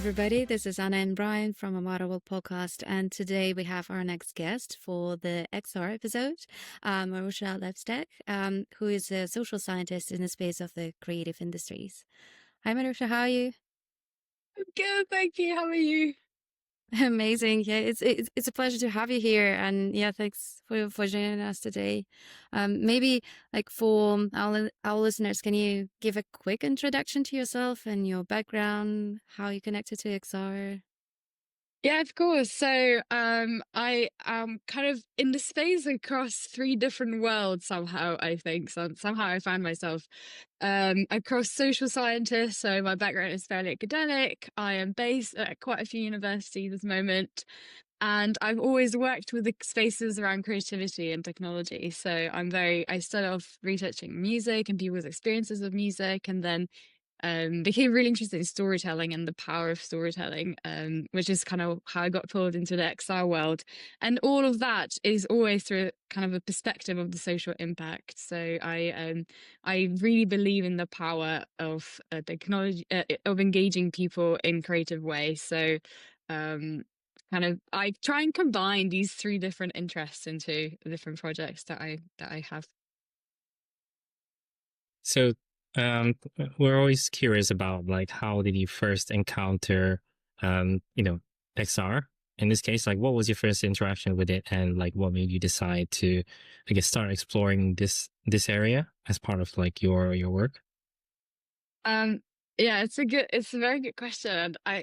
everybody. This is Anna and Brian from Amata World podcast, and today we have our next guest for the XR episode, Maruša Levstek, who is a social scientist in the space of the creative industries. Hi, Maruša. How are you? I'm good, thank you. How are you? Amazing. Yeah, it's a pleasure to have you here, and yeah, thanks for joining us today. Maybe like for our listeners, can you give a quick introduction to yourself and your background, how you connected to XR? Yeah, of course. I am kind of in the space across three different worlds somehow, I think. Somehow I find myself across social scientists. So my background is fairly academic. I am based at quite a few universities at the moment. And I've always worked with the spaces around creativity and technology. I started off researching music and people's experiences of music, and then became really interested in storytelling and the power of storytelling, which is kind of how I got pulled into the XR world. And all of that is always through kind of a perspective of the social impact. I really believe in the power of technology, of engaging people in creative ways. Um, I try and combine these three different interests into different projects that I have. So um, we're always curious about like how did you first encounter XR? In this case, like what was your first interaction with it, and like what made you decide to, I guess, start exploring this area as part of like your work? Um, yeah, it's a very good question. I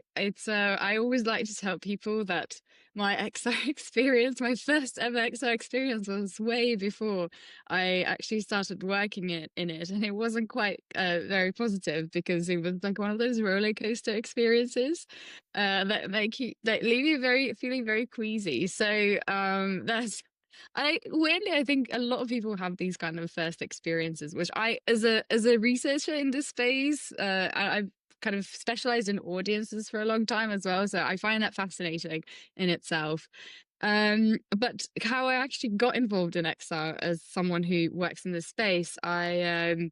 always like to tell people that my XR experience, my first ever XR experience, was way before I actually started working in it, and it wasn't quite very positive because it was like one of those roller coaster experiences that leave you very feeling very queasy. That's I think a lot of people have these kind of first experiences, which as a researcher in this space, I've kind of specialized in audiences for a long time as well, so I find that fascinating in itself. But how I actually got involved in XR as someone who works in this space, I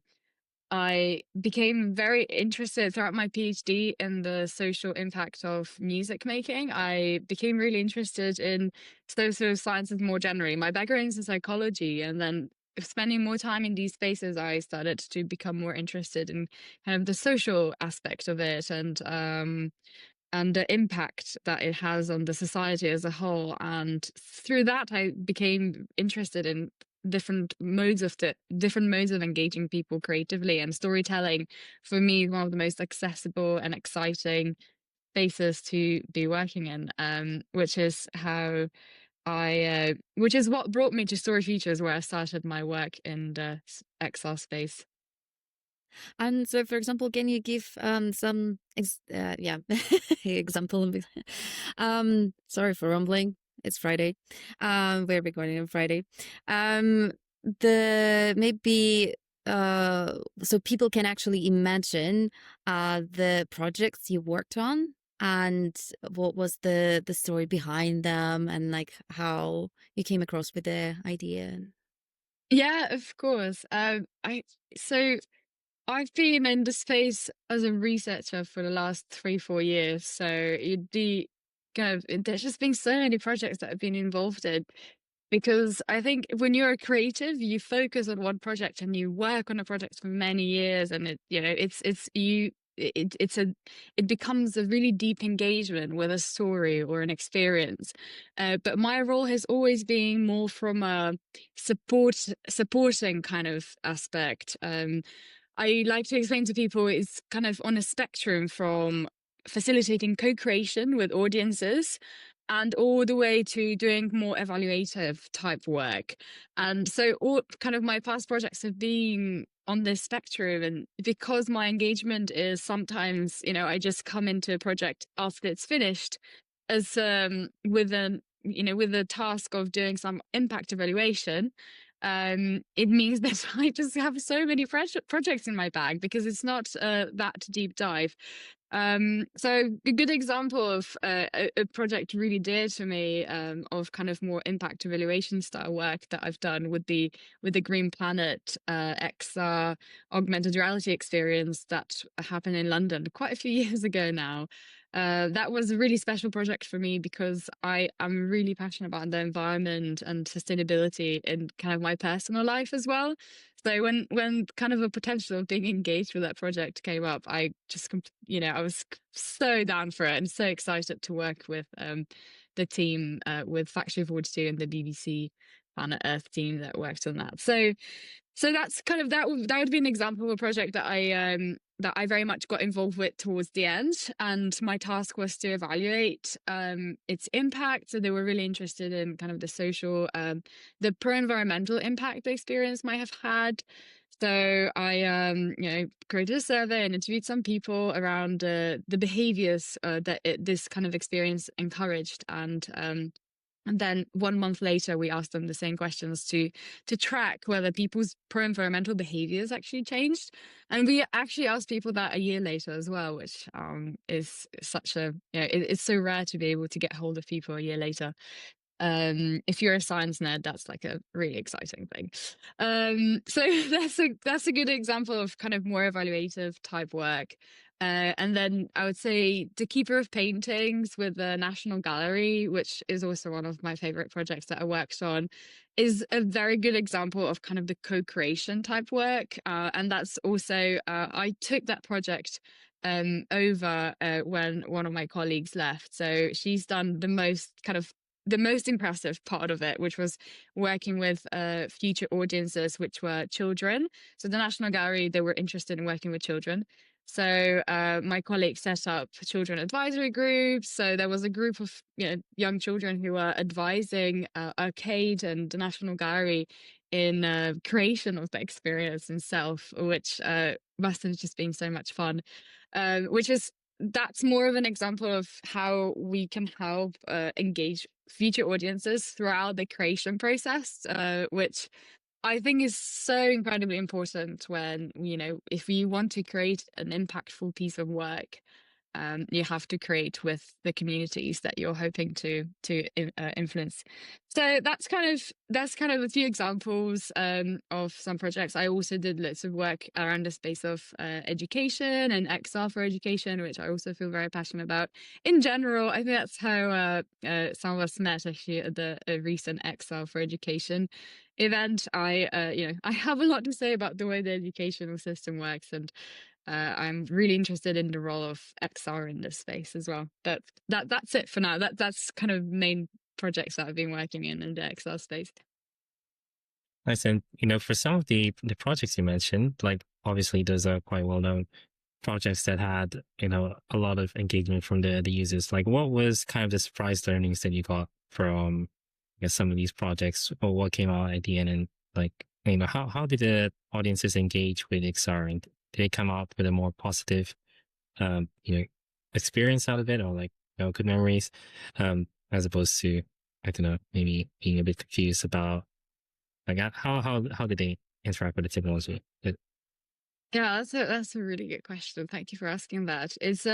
became very interested throughout my PhD in the social impact of music making. I became really interested in social sciences more generally. My background is in psychology, and then spending more time in these spaces, I started to become more interested in kind of the social aspect of it, and the impact that it has on the society as a whole. And through that, I became interested in different modes of engaging people creatively, and storytelling for me is one of the most accessible and exciting spaces to be working in, which is what brought me to StoryFutures, where I started my work in the XR space. And so, for example, can you give some example? Sorry for rumbling. It's Friday. We're recording on Friday. The maybe so people can actually imagine the projects you worked on and what was the story behind them, and like how you came across with the idea. Yeah, of course. I so I've been in the space as a researcher for the last 3, 4 years. So you'd be there's just been so many projects that I've been involved in, because I think when you're a creative, you focus on one project and you work on a project for many years, and it becomes a really deep engagement with a story or an experience. But my role has always been more from a supporting kind of aspect. I like to explain to people it's kind of on a spectrum from facilitating co-creation with audiences and all the way to doing more evaluative type work. And so all kind of my past projects have been on this spectrum. And because my engagement is sometimes, I just come into a project after it's finished as with the task of doing some impact evaluation. It means that I just have so many projects in my bag because it's not that deep dive. So a good example of a project really dear to me, of kind of more impact evaluation style work that I've done with the Green Planet XR augmented reality experience that happened in London quite a few years ago now. that was a really special project for me because I am really passionate about the environment and sustainability in kind of my personal life as well. So when kind of a potential of being engaged with that project came up, I just, I was so down for it and so excited to work with the team with Factory 42 and the BBC Planet Earth team that worked on that. So that's kind of that would be an example of a project that I very much got involved with towards the end, and my task was to evaluate its impact. So they were really interested in kind of the social, the pro-environmental impact the experience might have had. So I created a survey and interviewed some people around the behaviors that this kind of experience encouraged, and then 1 month later, we asked them the same questions to track whether people's pro-environmental behaviors actually changed. And we actually asked people that a year later as well, which is such a, it's so rare to be able to get hold of people a year later. If you're a science nerd, that's like a really exciting thing. So that's a good example of kind of more evaluative type work. And then I would say The Keeper of Paintings with the National Gallery, which is also one of my favorite projects that I worked on, is a very good example of kind of the co-creation type work. And that's also, I took that project over when one of my colleagues left. So she's done the most impressive part of it, which was working with future audiences, which were children. So the National Gallery, they were interested in working with children. So my colleague set up children advisory groups. So there was a group of young children who were advising Arcade and the National Gallery in creation of the experience itself, which must have just been so much fun. That's more of an example of how we can help engage future audiences throughout the creation process, which I think is so incredibly important when, if you want to create an impactful piece of work, you have to create with the communities that you're hoping to influence. So that's kind of a few examples of some projects. I also did lots of work around the space of education and XR for education, which I also feel very passionate about. In general, I think that's how some of us met actually at the recent XR for education event. I have a lot to say about the way the educational system works, and I'm really interested in the role of XR in this space as well. But that's it for now. That's kind of main projects that I've been working in the XR space. Nice. And for some of the projects you mentioned, like obviously those are quite well known projects that had a lot of engagement from the users. Like, what was kind of the surprise learnings that you got from some of these projects, or what came out at the end? And like, how did the audiences engage with XR, and did they come out with a more positive experience out of it, or like good memories, as opposed to, I don't know, maybe being a bit confused about like how did they interact with the technology? Yeah, that's a really good question. Thank you for asking that. It's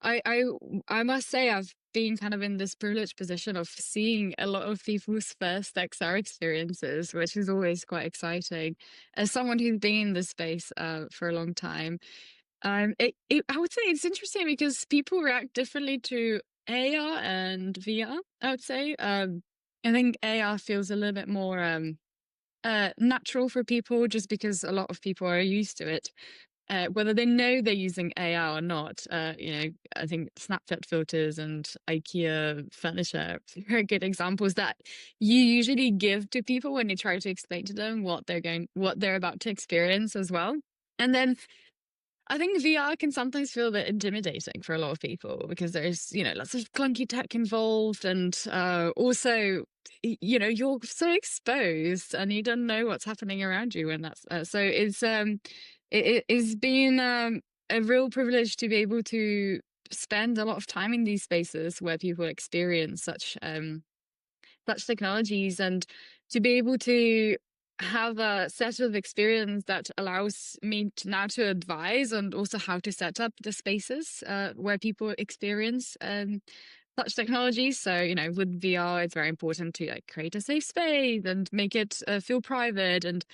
I must say I've been kind of in this privileged position of seeing a lot of people's first XR experiences, which is always quite exciting. As someone who's been in this space for a long time, I would say it's interesting because people react differently to AR and VR. I would say I think AR feels a little bit more natural for people, just because a lot of people are used to it. Whether they know they're using AR or not, I think Snapchat filters and IKEA furniture are good examples that you usually give to people when you try to explain to them what they're about to experience as well. And then I think VR can sometimes feel a bit intimidating for a lot of people because there's, lots of clunky tech involved, and also, you're so exposed and you don't know what's happening around you when that's so it's been a real privilege to be able to spend a lot of time in these spaces where people experience such technologies, and to be able to have a set of experience that allows me now to advise and also how to set up the spaces where people experience such technologies. So, with VR, it's very important to like create a safe space and make it feel private, and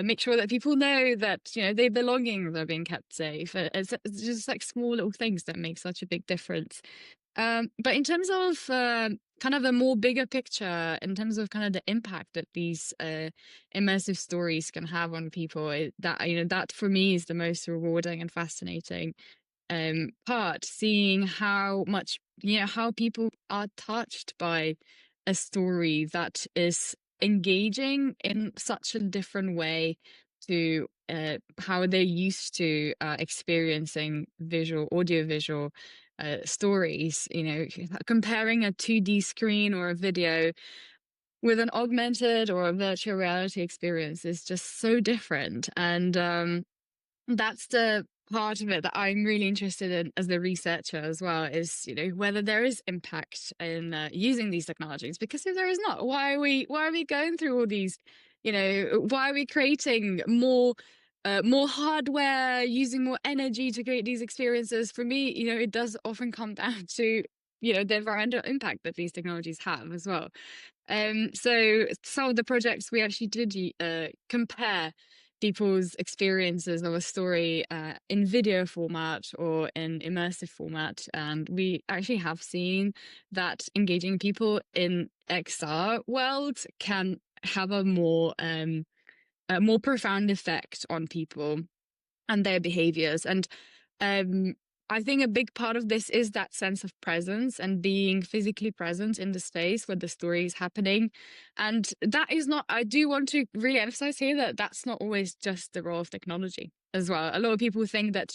make sure that people know that their belongings are being kept safe. It's just like small little things that make such a big difference. But in terms of kind of a more bigger picture, in terms of kind of the impact that these immersive stories can have on people, that for me is the most rewarding and fascinating part, seeing how much how people are touched by a story that is engaging in such a different way to how they're used to experiencing audiovisual stories. Comparing a 2D screen or a video with an augmented or a virtual reality experience is just so different. And that's the part of it that I'm really interested in as the researcher as well, is whether there is impact in using these technologies. Because if there is not, why are we going through all these, why are we creating more hardware, using more energy to create these experiences? For me, it does often come down to the environmental impact that these technologies have as well. So some of the projects we actually did compare people's experiences of a story in video format or in immersive format, and we actually have seen that engaging people in XR world can have a more profound effect on people and their behaviors. And I think a big part of this is that sense of presence and being physically present in the space where the story is happening. And that is not, I do want to really emphasize here that that's not always just the role of technology as well. A lot of people think that,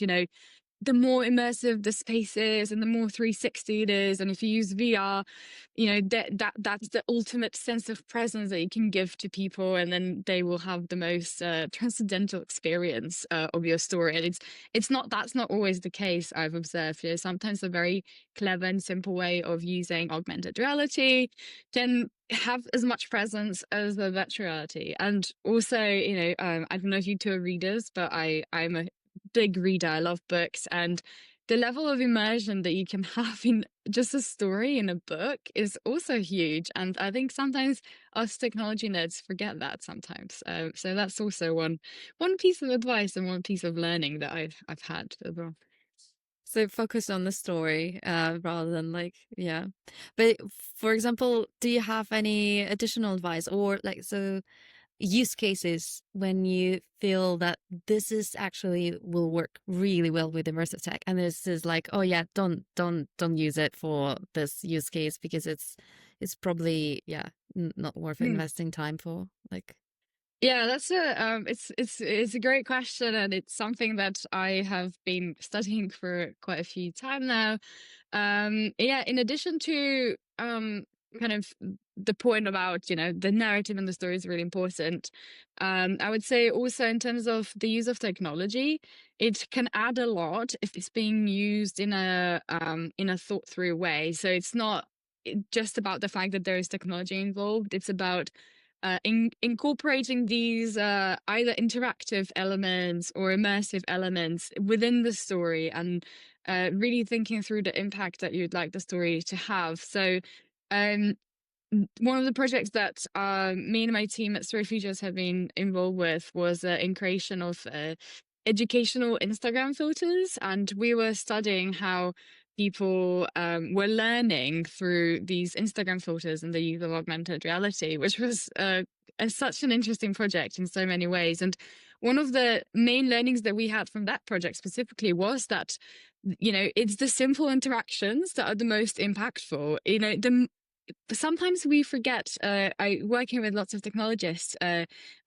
the more immersive the space is and the more 360 it is, and if you use VR, that's the ultimate sense of presence that you can give to people, and then they will have the most transcendental experience of your story. And that's not always the case. I've observed sometimes a very clever and simple way of using augmented reality can have as much presence as the virtual reality. And also, I don't know if you two are readers, but I'm a big reader. I love books, and the level of immersion that you can have in just a story in a book is also huge. And I think sometimes us technology nerds forget that sometimes. So that's also one piece of advice and one piece of learning that I've had as well. So focus on the story rather than yeah. But for example, do you have any additional advice or use cases when you feel that this is actually will work really well with immersive tech, and this is oh yeah, don't use it for this use case because it's probably not worth investing time for Yeah, that's it's a great question, and it's something that I have been studying for quite a few time now. Yeah, in addition to kind of the point about the narrative and the story is really important. I would say also in terms of the use of technology, it can add a lot if it's being used in a thought through way. So it's not just about the fact that there is technology involved. It's about incorporating these either interactive elements or immersive elements within the story, and really thinking through the impact that you'd like the story to have. So one of the projects that me and my team at StoryFutures have been involved with was in creation of educational Instagram filters, and we were studying how people were learning through these Instagram filters and the use of augmented reality, which was such an interesting project in so many ways. And one of the main learnings that we had from that project specifically was that it's the simple interactions that are the most impactful. Sometimes we forget, working with lots of technologists, I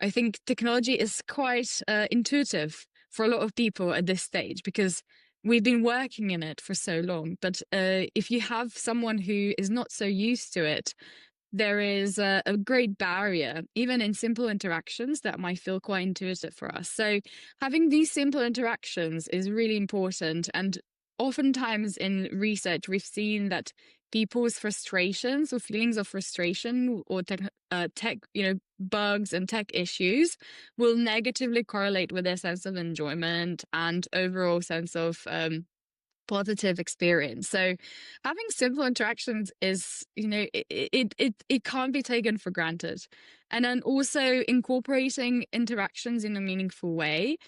think technology is quite intuitive for a lot of people at this stage because we've been working in it for so long. But if you have someone who is not so used to it, there is a great barrier, even in simple interactions that might feel quite intuitive for us. So having these simple interactions is really important. And oftentimes in research, we've seen that people's frustrations or feelings of frustration or tech bugs and tech issues will negatively correlate with their sense of enjoyment and overall sense of positive experience. So having simple interactions is, it can't be taken for granted. And then also incorporating interactions in a meaningful way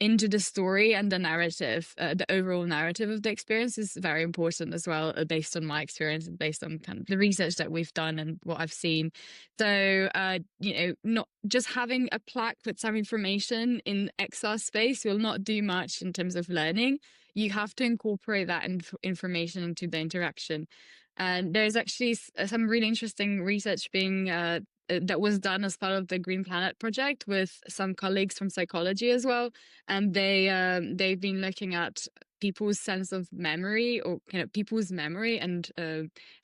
into the story and the narrative, the overall narrative of the experience is very important as well, based on my experience and based on kind of the research that we've done and what I've seen. So, not just having a plaque with some information in XR space will not do much in terms of learning. You have to incorporate that information into the interaction. And there's actually some really interesting research being that was done as part of the Green Planet project with some colleagues from psychology as well, and they've been looking at people's sense of memory, or kind of people's memory, and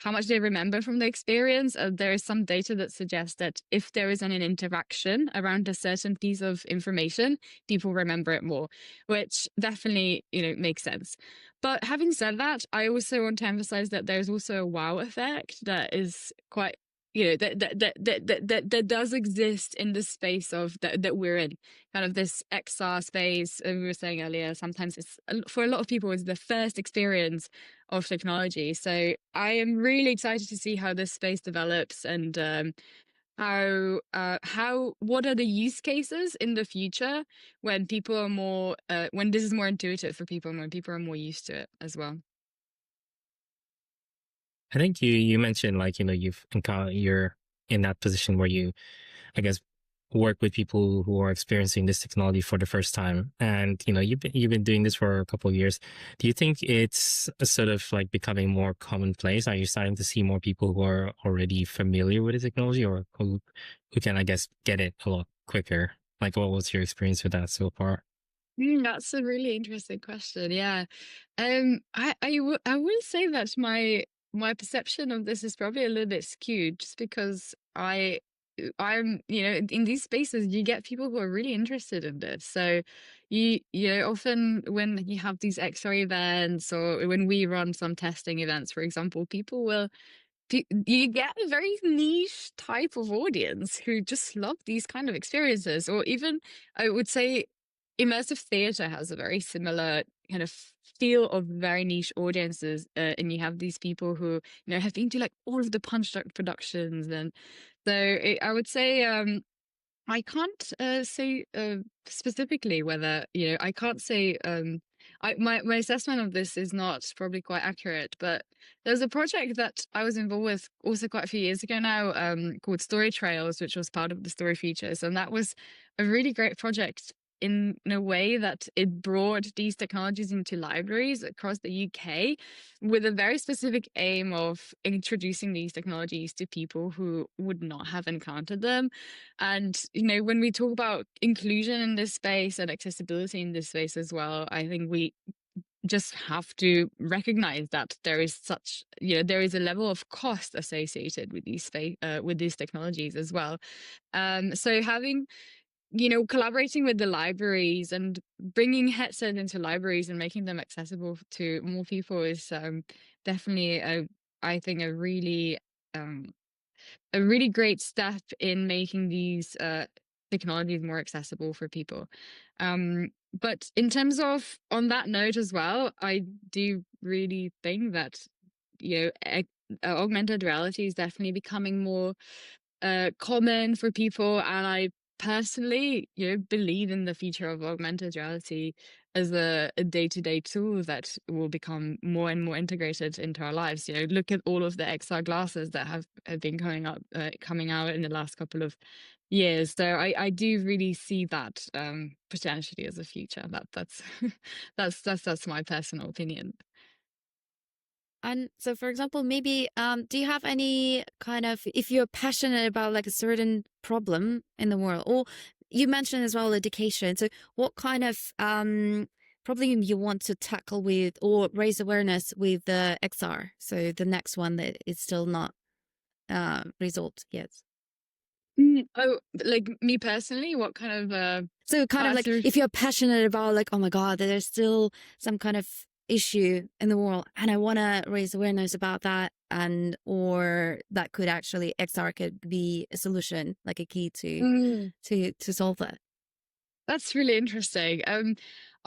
how much they remember from the experience. There is some data that suggests that if there is an interaction around a certain piece of information, people remember it more, which definitely makes sense. But having said that, I also want to emphasize that there's also a wow effect that is quite that does exist in the space of that we're in, kind of this XR space. We were saying earlier, sometimes it's, for a lot of people, it's the first experience of technology. So I am really excited to see how this space develops, and what are the use cases in the future when people are more when this is more intuitive for people and when people are more used to it as well. I think you mentioned, like, you're in that position where you, I guess, work with people who are experiencing this technology for the first time, and you've been doing this for a couple of years. Do you think it's sort of like becoming more commonplace? Are you starting to see more people who are already familiar with the technology, or who can, I guess, get it a lot quicker? Like, what was your experience with that so far? That's a really interesting question. Yeah. I will say that my perception of this is probably a little bit skewed, just because I'm in these spaces you get people who are really interested in this. So often when you have these XR events, or when we run some testing events, for example, you get a very niche type of audience who just love these kind of experiences. Or even, I would say, immersive theater has a very similar kind of feel of very niche audiences, and you have these people who have been to like all of the Punch Drunk productions. And so I would say, I can't say specifically whether, I can't say, my assessment of this is not probably quite accurate, but there's a project that I was involved with also quite a few years ago now, called Story Trails, which was part of the StoryFutures. And that was a really great project in a way that it brought these technologies into libraries across the UK, with a very specific aim of introducing these technologies to people who would not have encountered them. And, when we talk about inclusion in this space and accessibility in this space as well, I think we just have to recognize that there is there is a level of cost associated with these technologies as well. So having, collaborating with the libraries and bringing headsets into libraries and making them accessible to more people is definitely, I think, a really great step in making these technologies more accessible for people. But in terms of, on that note as well, I do really think that augmented reality is definitely becoming more common for people, and I personally, believe in the future of augmented reality as a day-to-day tool that will become more and more integrated into our lives. Look at all of the XR glasses that have been coming out in the last couple of years. So I do really see that potentially as a future. That's that's my personal opinion. And so, for example, maybe do you have any kind of, if you're passionate about like a certain problem in the world, or you mentioned as well education, so what kind of problem you want to tackle with or raise awareness with the XR? So the next one that is still not resolved yet. Oh, like me personally, what kind of So kind of like, if you're passionate about like, oh my God, there's still some kind of issue in the world and I want to raise awareness about that, and or that could actually, XR could be a solution, like a key to solve that. That's really interesting.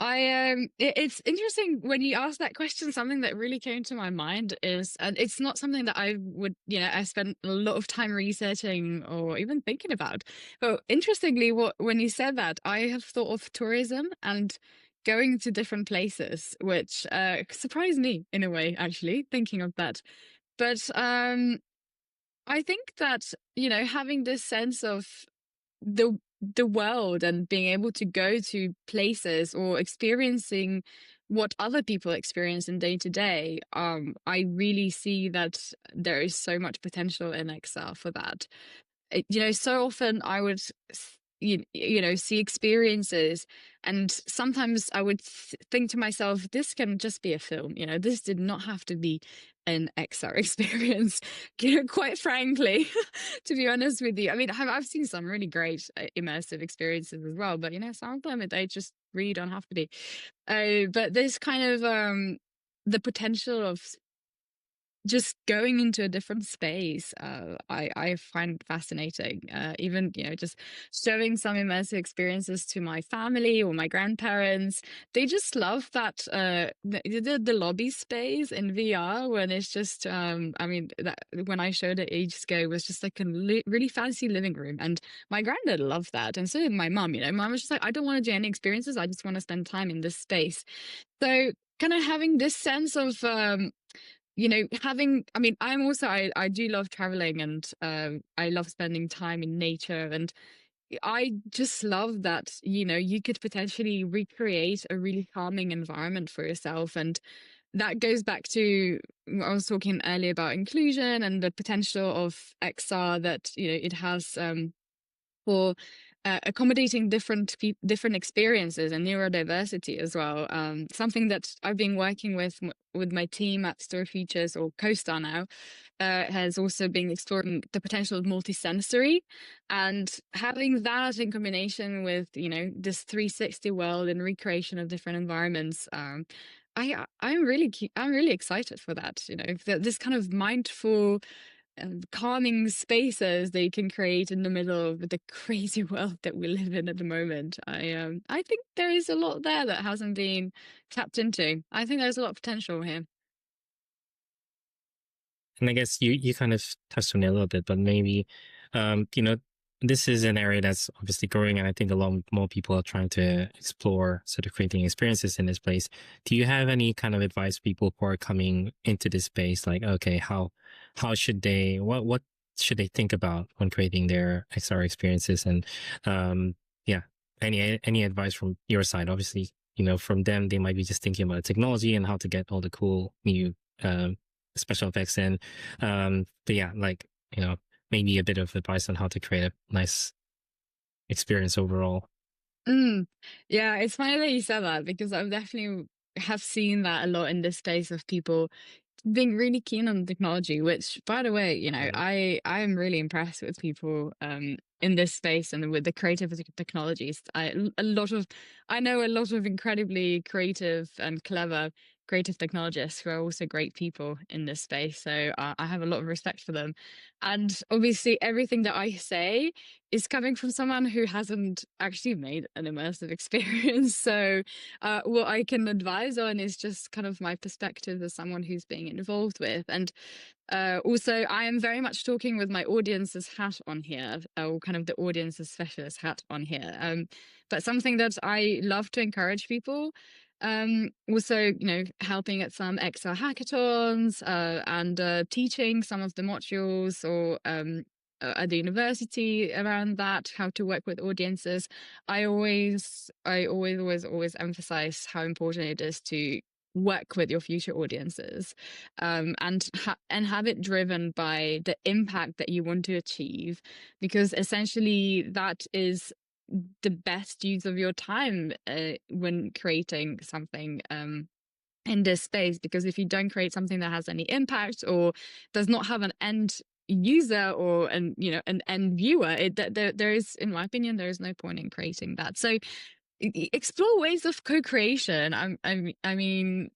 It's interesting when you ask that question. Something that really came to my mind is, and it's not something that I would, I spent a lot of time researching or even thinking about. But interestingly, when you said that, I have thought of tourism and going to different places, which surprised me in a way, actually, thinking of that. But I think that, having this sense of the world and being able to go to places or experiencing what other people experience in day to day, I really see that there is so much potential in XR for that. So often I would see experiences, and sometimes I would think to myself, this can just be a film. This did not have to be an XR experience. Quite frankly, to be honest with you. I mean, I've seen some really great immersive experiences as well, but some of them they just really don't have to be. But there's kind of the potential of just going into a different space, I find fascinating. Even just showing some immersive experiences to my family or my grandparents, they just love that the lobby space in VR when it's just I mean that when I showed it ages ago, it was just like a really fancy living room, and my granddad loved that, and so did my mum. Mum was just like, I don't want to do any experiences, I just want to spend time in this space. So kind of having this sense of I mean, I do love traveling, and I love spending time in nature, and I just love that, you could potentially recreate a really calming environment for yourself. And that goes back to, I was talking earlier about inclusion and the potential of XR that, it has for accommodating different experiences and neurodiversity as well. Something that I've been working with my team at StoryFutures, or CoSTAR now, has also been exploring the potential of multisensory, and having that in combination with this 360 world and recreation of different environments. I'm really excited for that. This kind of mindful calming spaces they can create in the middle of the crazy world that we live in at the moment. I think there is a lot there that hasn't been tapped into. I think there's a lot of potential here. And I guess you kind of touched on it a little bit, but maybe, this is an area that's obviously growing, and I think a lot more people are trying to explore sort of creating experiences in this place. Do you have any kind of advice for people who are coming into this space? Like, okay, how should they, what should they think about when creating their XR experiences? And yeah, any advice from your side? Obviously, from them, they might be just thinking about technology and how to get all the cool new special effects in. But yeah, like, maybe a bit of advice on how to create a nice experience overall. Yeah, it's funny that you said that, because I definitely have seen that a lot in this space of people being really keen on technology, which, by the way, I am really impressed with people in this space and with the creative technologies. I know a lot of incredibly creative and clever creative technologists who are also great people in this space. So I have a lot of respect for them. And obviously, everything that I say is coming from someone who hasn't actually made an immersive experience. So what I can advise on is just kind of my perspective as someone who's being involved with. And also, I am very much talking with my audience's hat on here, or kind of the audience's specialist hat on here. But something that I love to encourage people, also, helping at some XR hackathons, and teaching some of the modules, or at the university around that, how to work with audiences. I always emphasize how important it is to work with your future audiences, and have it driven by the impact that you want to achieve, because essentially that is the best use of your time when creating something in this space. Because if you don't create something that has any impact or does not have an end user or an end viewer, there is, in my opinion, there is no point in creating that. So explore ways of co-creation. I mean,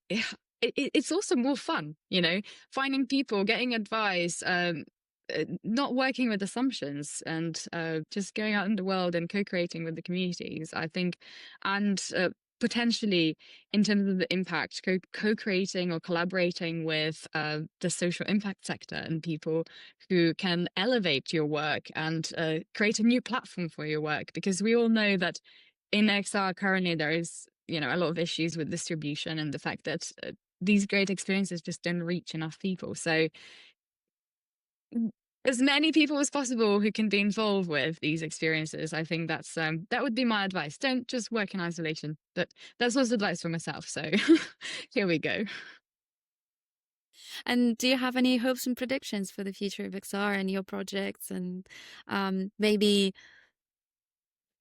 it's also more fun, finding people, getting advice, not working with assumptions and just going out in the world and co-creating with the communities, I think, and potentially in terms of the impact, co-creating or collaborating with the social impact sector and people who can elevate your work and create a new platform for your work, because we all know that in XR currently there is, a lot of issues with distribution and the fact that these great experiences just don't reach enough people. So as many people as possible who can be involved with these experiences, I think that's that would be my advice. Don't just work in isolation. That's also advice for myself. So here we go. And do you have any hopes and predictions for the future of XR and your projects, and maybe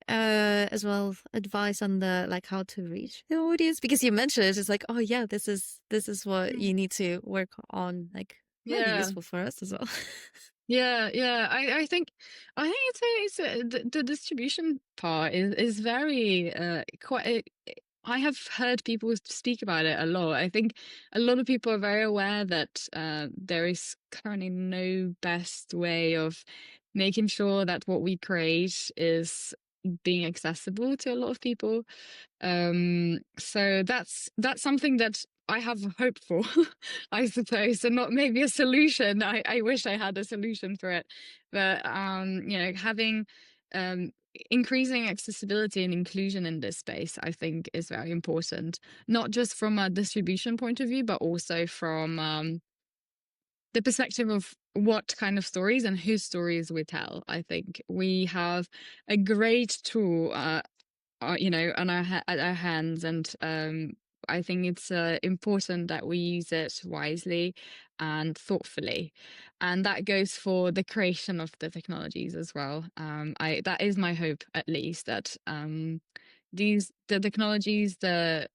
as well advice on the how to reach the audience? Because you mentioned it's like, oh yeah, this is what you need to work on. Like, might be useful for us as well. Yeah. I think the distribution part is very quite. I have heard people speak about it a lot. I think a lot of people are very aware that there is currently no best way of making sure that what we create is being accessible to a lot of people. So that's something that I have hope for, I suppose, and not maybe a solution. I wish I had a solution for it, but having increasing accessibility and inclusion in this space, I think, is very important, not just from a distribution point of view, but also from the perspective of what kind of stories and whose stories we tell. I think we have a great tool on our hands, and I think it's important that we use it wisely and thoughtfully, and that goes for the creation of the technologies as well. That is my hope, at least, that the technologies that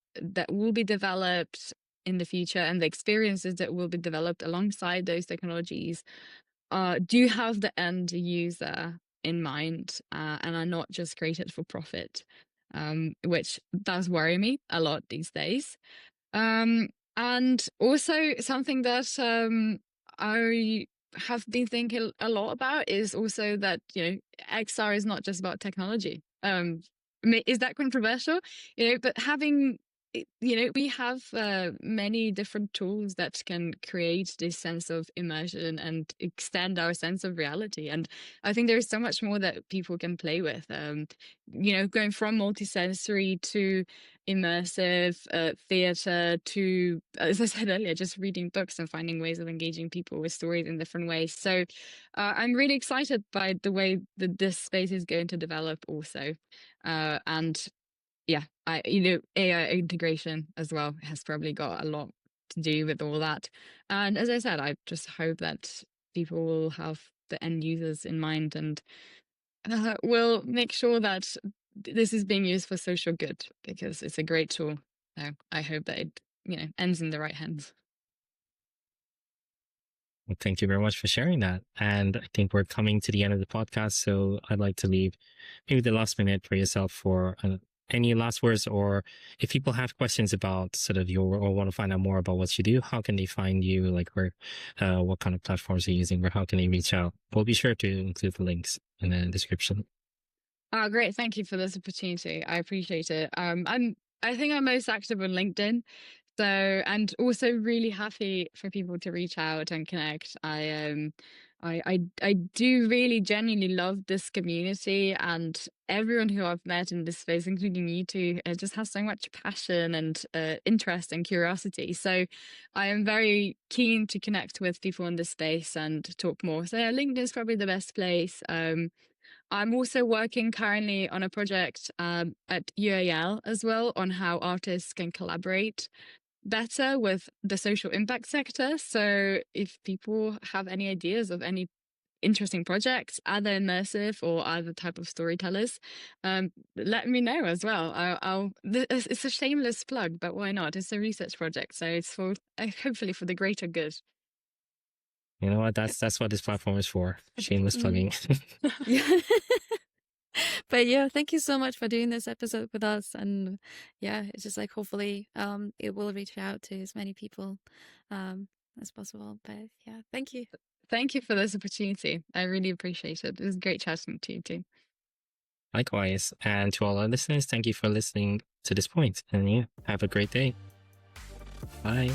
will be developed in the future and the experiences that will be developed alongside those technologies do have the end user in mind, and are not just created for profit, which does worry me a lot these days. And also something that I have been thinking a lot about is also that, XR is not just about technology. Is that controversial? But having, we have many different tools that can create this sense of immersion and extend our sense of reality. And I think there is so much more that people can play with, going from multisensory to immersive theater to, as I said earlier, just reading books and finding ways of engaging people with stories in different ways. So I'm really excited by the way that this space is going to develop also. And yeah, AI integration as well has probably got a lot to do with all that. And as I said, I just hope that people will have the end users in mind and will make sure that this is being used for social good, because it's a great tool. So I hope that it, ends in the right hands. Well, thank you very much for sharing that. And I think we're coming to the end of the podcast. So I'd like to leave maybe the last minute for yourself for any last words, or if people have questions about sort of your, or want to find out more about what you do, how can they find you? Like what kind of platforms are you using, or how can they reach out? We'll be sure to include the links in the description. Oh, great. Thank you for this opportunity. I appreciate it. I think I'm most active on LinkedIn. So, and also really happy for people to reach out and connect. I do really genuinely love this community, and everyone who I've met in this space, including you two, just has so much passion and interest and curiosity. So I am very keen to connect with people in this space and talk more. So yeah, LinkedIn is probably the best place. I'm also working currently on a project at UAL as well, on how artists can collaborate better with the social impact sector. So if people have any ideas of any interesting projects, either immersive or other type of storytellers, let me know as well. It's a shameless plug, but why not? It's a research project, so it's for hopefully for the greater good. You know what? That's what this platform is for. Shameless plugging. Yeah. But yeah, thank you so much for doing this episode with us. And yeah, it's just like, hopefully it will reach out to as many people as possible. But yeah, thank you. Thank you for this opportunity. I really appreciate it. It was great chatting to you too. Likewise. And to all our listeners, thank you for listening to this point. And yeah, have a great day. Bye.